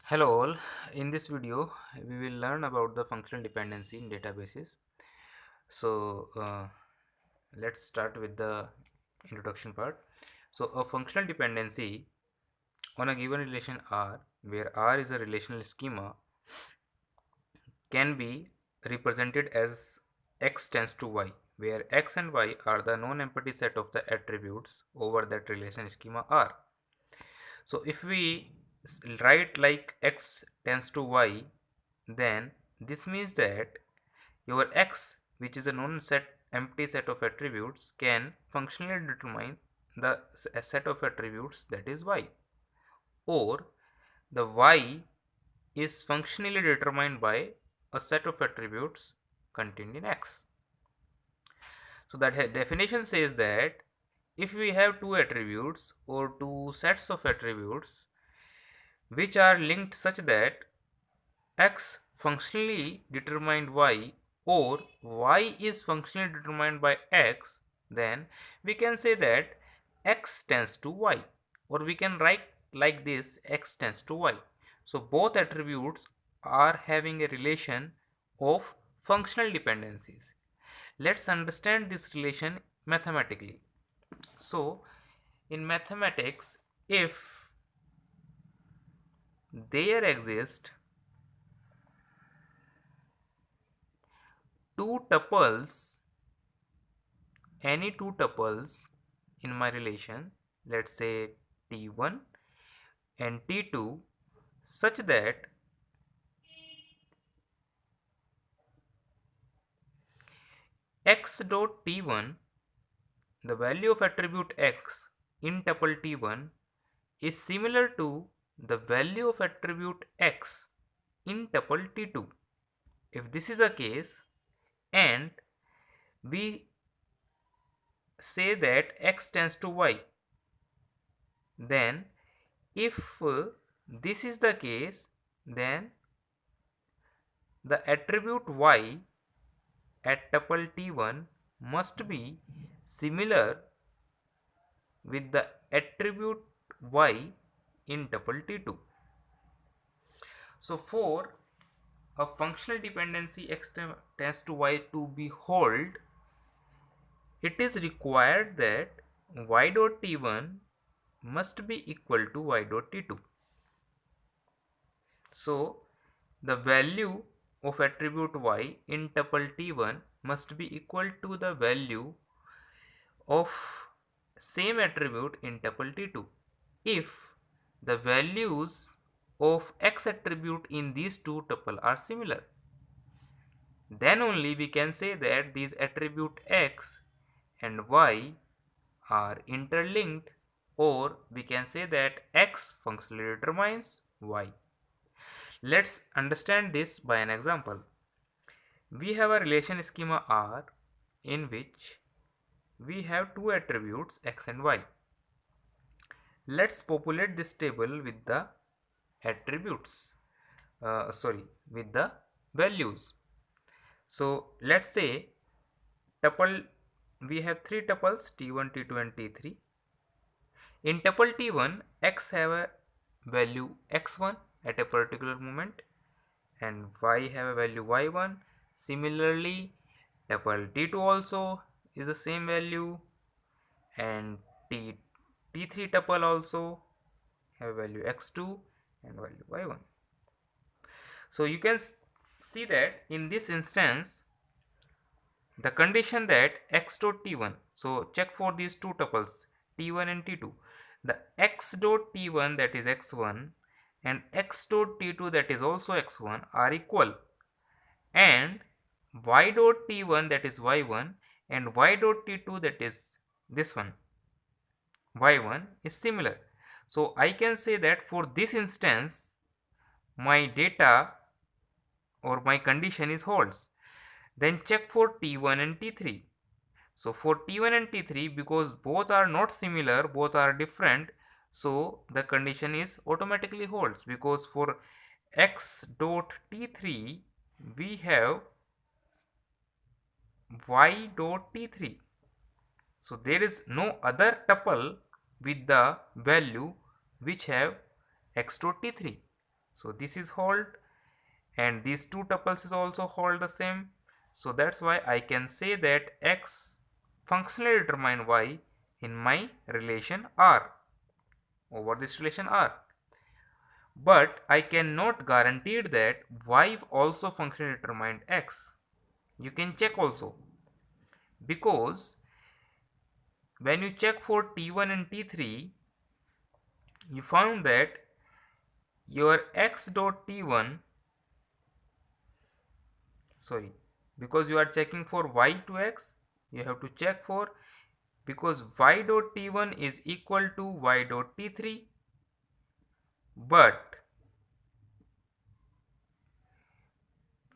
Hello all, in this video we will learn about the functional dependency in databases. So let's start with the introduction part. So a functional dependency on a given relation R, where R is a relational schema, can be represented as x tends to y, where x and y are the non-empty set of the attributes over that relation schema R. So if we write like x tends to y, then this means that your x, which is a known set empty set of attributes, can functionally determine the set of attributes that is y, or the y is functionally determined by a set of attributes contained in x. So that definition says that if we have two attributes or two sets of attributes which are linked such that x functionally determined y or y is functionally determined by x, then we can say that x tends to y, or we can write like this: x tends to y. So both attributes are having a relation of functional dependencies. Let's understand this relation mathematically. So in mathematics, if there exist two tuples, any two tuples in my relation, let's say t1 and t2, such that x dot t1, the value of attribute x in tuple t1, is similar to the value of attribute x in tuple t2. If this is the case, and we say that x tends to y, then if this is the case, then the attribute y at tuple t1 must be similar with the attribute y in tuple t2. So for a functional dependency x tends to y to be hold, it is required that y dot t1 must be equal to y dot t2. So the value of attribute y in tuple t1 must be equal to the value of same attribute in tuple t2. If the values of x attribute in these two tuple are similar, then only we can say that these attribute x and y are interlinked, or we can say that x functionally determines y. Let's understand this by an example. We have a relation schema R in which we have two attributes x and y. Let's populate this table with the attributes, with the values. So let's say tuple, we have three tuples t1, t2 and t3. In tuple t1, x have a value x1 at a particular moment and y have a value y1. Similarly, tuple t2 also is the same value, and t3 tuple also have value x2 and value y1. So you can see that in this instance, the condition that x dot t1, so check for these two tuples t1 and t2, the x dot t1, that is x1, and x dot t2, that is also x1, are equal, and y dot t1, that is y1, and y dot t2, that is this one y1, is similar. So I can say that for this instance my data or my condition is holds. Then check for t1 and t3. So for t1 and t3, because both are not similar, both are different, so the condition is automatically holds, because for x dot t3 we have y dot t3. So there is no other tuple with the value which have x dot t3. So this is hold, and these two tuples is also hold the same. So that's why I can say that X functionally determine Y in my relation R, over this relation R. But I cannot guarantee that Y also functionally determined X. You can check also, because when you check for T1 and T3, you found that your X dot T1, sorry, because you are checking for Y to X, you have to check for, because Y dot T1 is equal to Y dot T3, but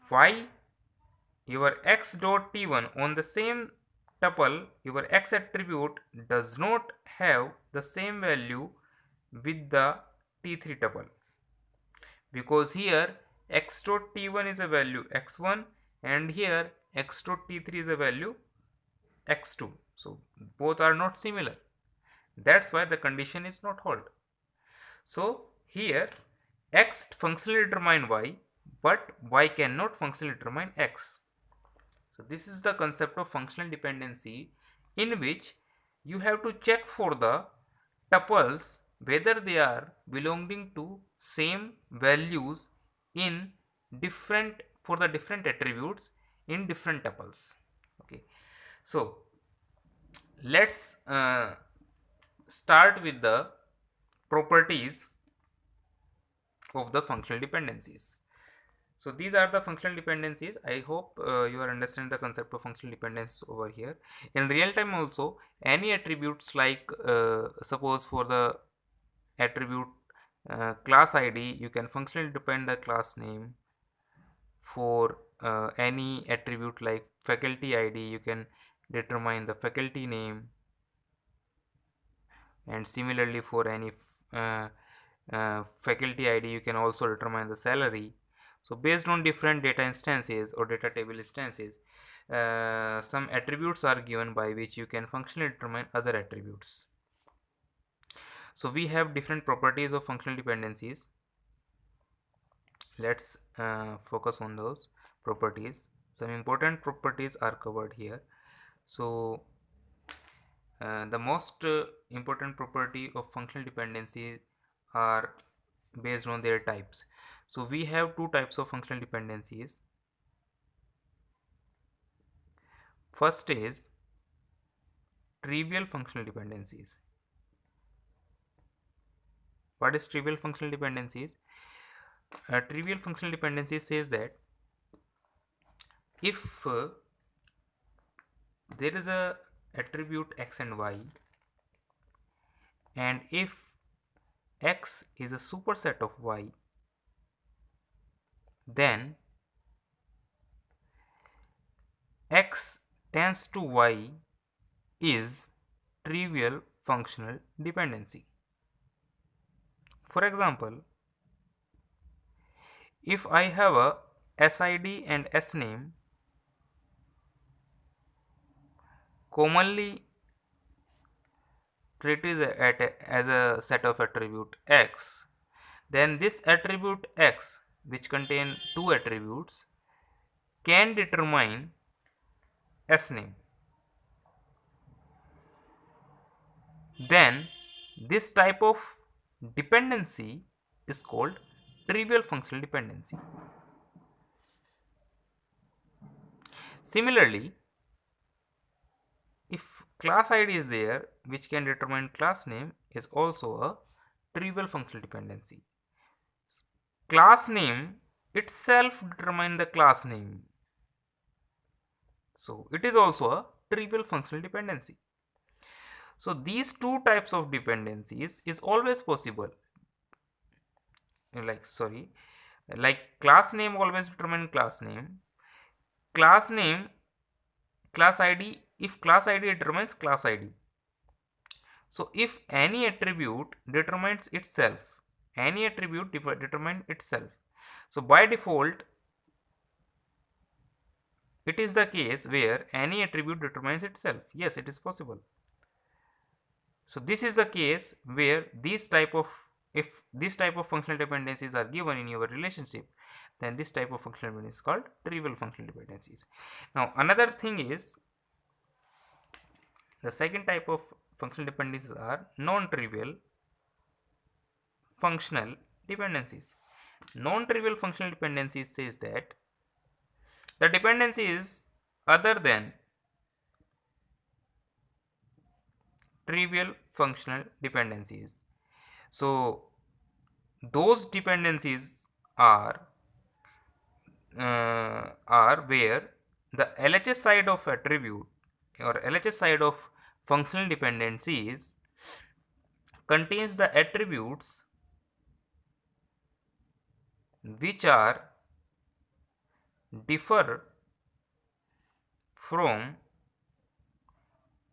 Y, your X dot T1 on the same tuple, your X attribute does not have the same value with the T3 tuple, because here X dot T1 is a value X1 and here X dot T3 is a value X2. So both are not similar. That's why the condition is not hold. So here X functionally determine Y, but Y cannot functionally determine X. So this is the concept of functional dependency, in which you have to check for the tuples whether they are belonging to same values in different, for the different attributes in different tuples. Okay, so let's start with the properties of the functional dependencies. So these are the functional dependencies. I hope you are understanding the concept of functional dependence over here. In real time also, any attributes like suppose for the attribute class ID, you can functionally depend the class name. For any attribute like faculty ID, you can determine the faculty name, and similarly for any faculty ID, you can also determine the salary. So based on different data instances or data table instances, some attributes are given by which you can functionally determine other attributes. So we have different properties of functional dependencies. Let's focus on those properties. Some important properties are covered here. So the most important property of functional dependency are based on their types. So we have two types of functional dependencies. First is trivial functional dependencies. What is trivial functional dependencies? Trivial functional dependency says that if there is a attribute x and y, and if x is a superset of y, then x tends to y is trivial functional dependency. For example, if I have a SID and SName commonly treated as a set of attribute x, then this attribute x, which contain two attributes, can determine SName. Then this type of dependency is called trivial functional dependency. Similarly, if class ID is there which can determine class name, is also a trivial functional dependency. Class name itself determine the class name, so it is also a trivial functional dependency. So these two types of dependencies is always possible. Like class name always determine class name, class name, class ID, if class ID determines class ID. So if any attribute determines itself, any attribute determine itself, so by default it is the case where any attribute determines itself. Yes, it is possible. So this is the case where these type of if this type of functional dependencies are given in your relationship, then this type of functional dependency is called trivial functional dependencies. Now another thing is, the second type of functional dependencies are non-trivial functional dependencies. Non-trivial functional dependencies says that the dependency is other than trivial functional dependencies. So those dependencies are where the LHS side of attribute or LHS side of functional dependencies contains the attributes which are differ from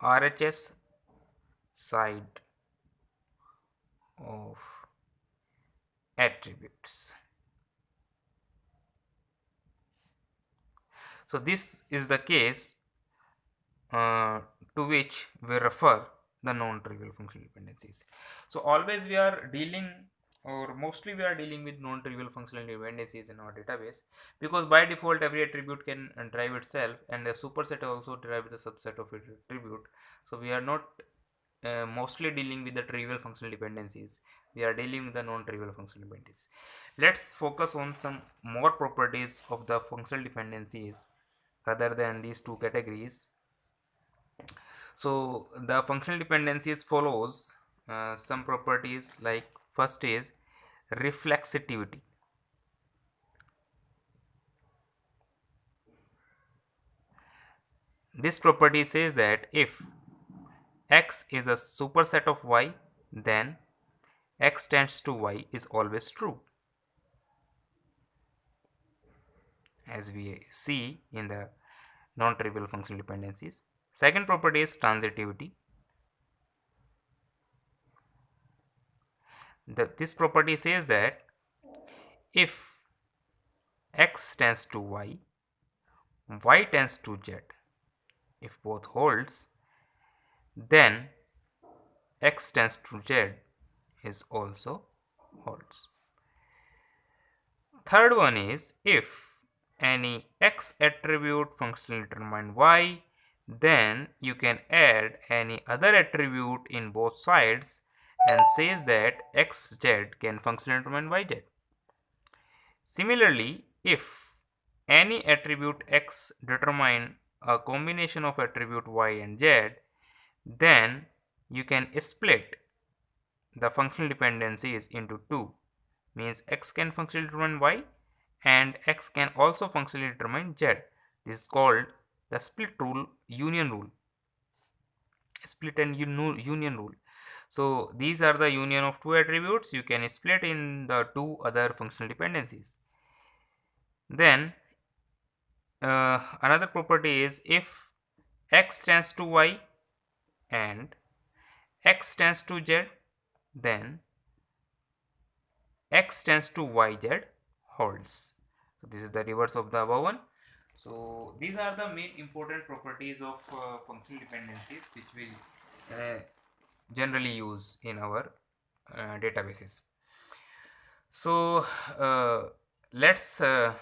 RHS side of attributes. So this is the case to which we refer the non-trivial functional dependencies. So always we are dealing, or mostly we are dealing with non-trivial functional dependencies in our database, because by default every attribute can drive itself, and a superset also derive the subset of attribute. So we are not mostly dealing with the trivial functional dependencies, we are dealing with the non-trivial functional dependencies. Let's focus on some more properties of the functional dependencies other than these two categories. So the functional dependencies follows some properties, like first is reflexivity. This property says that if x is a superset of y, then x tends to y is always true, as we see in the non-trivial functional dependencies. Second property is transitivity. This property says that if x tends to y, y tends to z, if both holds, then x tends to z is also holds. Third one is, if any x attribute functionally determine y, then you can add any other attribute in both sides and says that xz can functionally determine yz. Similarly, if any attribute x determine a combination of attribute y and z, then you can split the functional dependencies into two, means x can functionally determine y and x can also functionally determine z. This is called the split union rule. Split and union rule. So these are the union of two attributes you can split in the two other functional dependencies. Then another property is, if x tends to y and x tends to z, then x tends to yz holds. So this is the reverse of the above one. So these are the main important properties of functional dependencies which we generally use in our databases. So let's have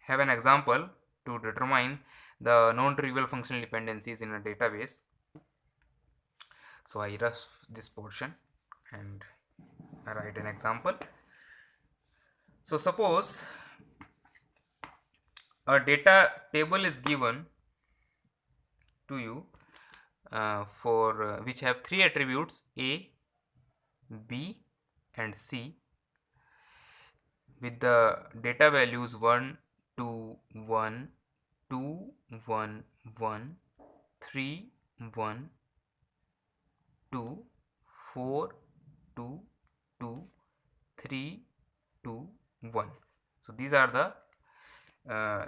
an example to determine the non-trivial functional dependencies in a database. So I rush this portion and I write an example. So suppose a data table is given to you for which have three attributes A, B and C, with the data values 1, 2, 1, 2, 1, 1, 3, 1, 2, 4, 2, 2, 3, 2, 1. So these are the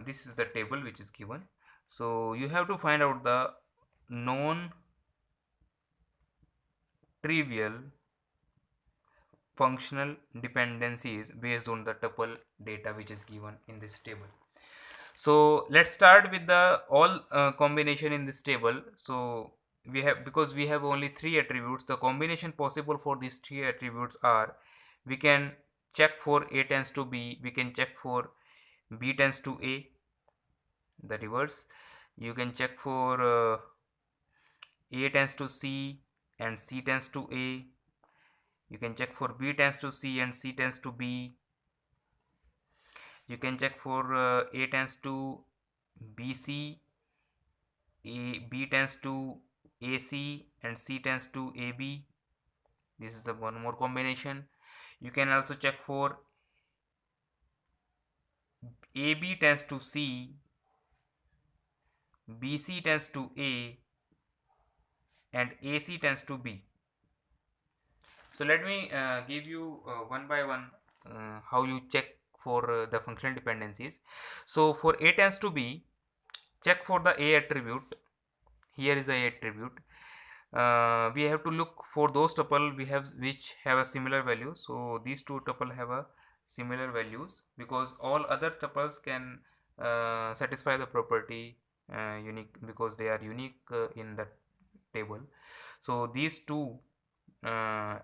this is the table which is given. So you have to find out the non-trivial functional dependencies based on the tuple data which is given in this table. So let's start with the all combination in this table. So we have, because we have only three attributes, the combination possible for these three attributes are We can check for A tends to B, we can check for B tends to A, the reverse. You can check for A tends to C and C tends to A. You can check for B tends to C and C tends to B. You can check for A tends to BC, B tends to AC and C tends to AB. This is the one more combination. You can also check for AB tends to C, BC tends to A and AC tends to B. So let me give you one by one how you check for the functional dependencies. So for A tends to B, check for the A attribute. Here is the A attribute. We have to look for those tuple we have which have a similar value. So these two tuple have a similar values, because all other tuples can satisfy the property unique, because they are unique in the table. So these two uh,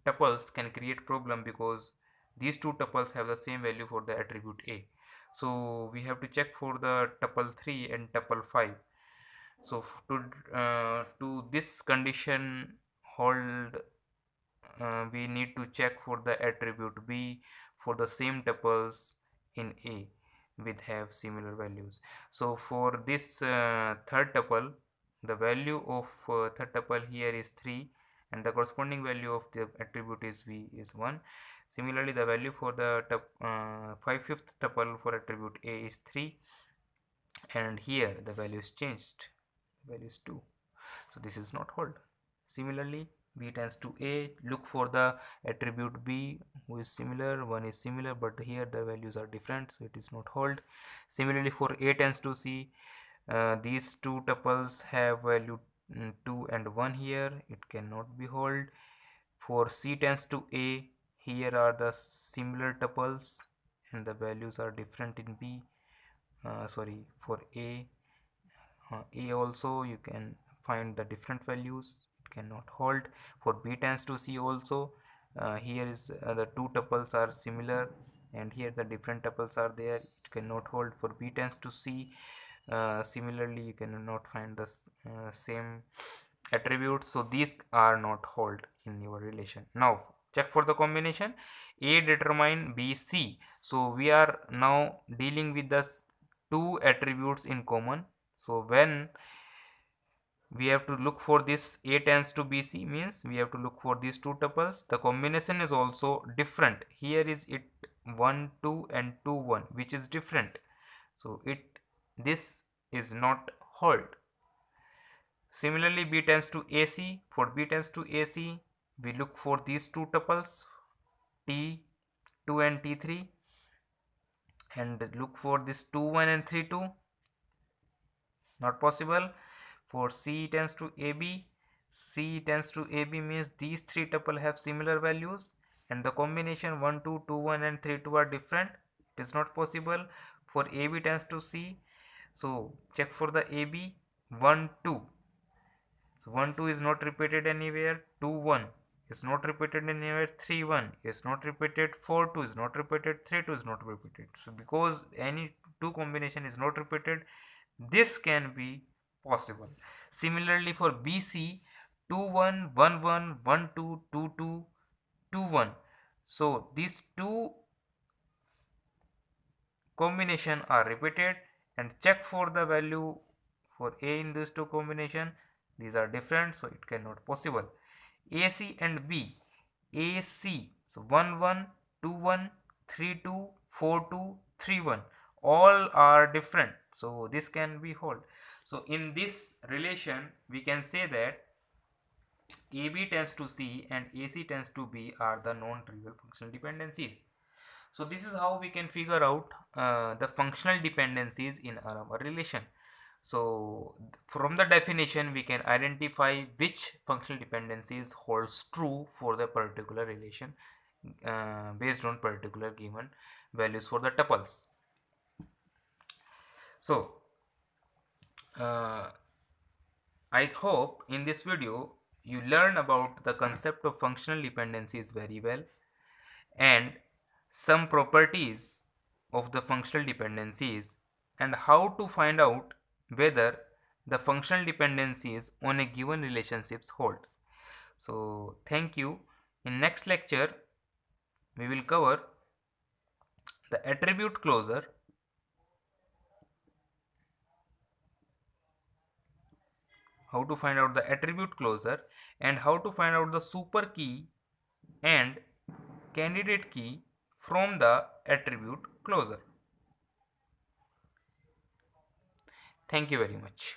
tuples can create problem, because these two tuples have the same value for the attribute A. So we have to check for the tuple 3 and tuple 5. So to this condition hold, we need to check for the attribute B for the same tuples in A with have similar values. So for this third tuple, the value of third tuple here is 3 and the corresponding value of the attribute is V is 1. Similarly, the value for the 5th tuple for attribute A is 3, and here the value is changed, value is 2. So this is not hold. Similarly, B tends to A, look for the attribute B who is similar, one is similar, but here the values are different, so it is not hold. Similarly, for A tends to C, these two tuples have value 2 and 1 here, it cannot be hold. For C tends to A, here are the similar tuples and the values are different in B. For A also you can find the different values, it cannot hold. For B tends to C also, here is the two tuples are similar and here the different tuples are there, it cannot hold. For B tends to C, similarly you cannot find the same attributes, so these are not hold in your relation. Now check for the combination A determine B C. So we are now dealing with the two attributes in common. So when we have to look for this A tends to BC, means we have to look for these two tuples. The combination is also different. Here is it 1 2 and 2 1, which is different. So this is not hold. Similarly, B tends to AC. For B tends to AC, we look for these two tuples T2 and T3 and look for this 2 1 and 3 2. Not possible. For C tends to AB, C tends to AB means these three tuple have similar values and the combination 1 2 2 1 and 3 2 are different. It is not possible. For AB tends to C, so check for the AB 1 2. So 1 2 is not repeated anywhere, 2 1 is not repeated anywhere, 3 1 is not repeated, 4 2 is not repeated, 3 2 is not repeated. So because any two combination is not repeated, this can be possible. Similarly for BC, 2 1 1 1 1 2 2 2 2 1. So these two combination are repeated, and check for the value for A in these two combination. These are different, so it cannot possible. AC and B, AC, so 1 1 2 1 3 2 4 2 3 1, all are different, so this can be hold. So in this relation we can say that AB tends to C and AC tends to B are the non-trivial functional dependencies. So this is how we can figure out the functional dependencies in our relation. So from the definition we can identify which functional dependencies holds true for the particular relation based on particular given values for the tuples. So I hope in this video you learn about the concept of functional dependencies very well, and some properties of the functional dependencies, and how to find out whether the functional dependencies on a given relationships hold. So thank you. In next lecture we will cover the attribute closure, how to find out the attribute closure, and how to find out the super key and candidate key from the attribute closure. Thank you very much.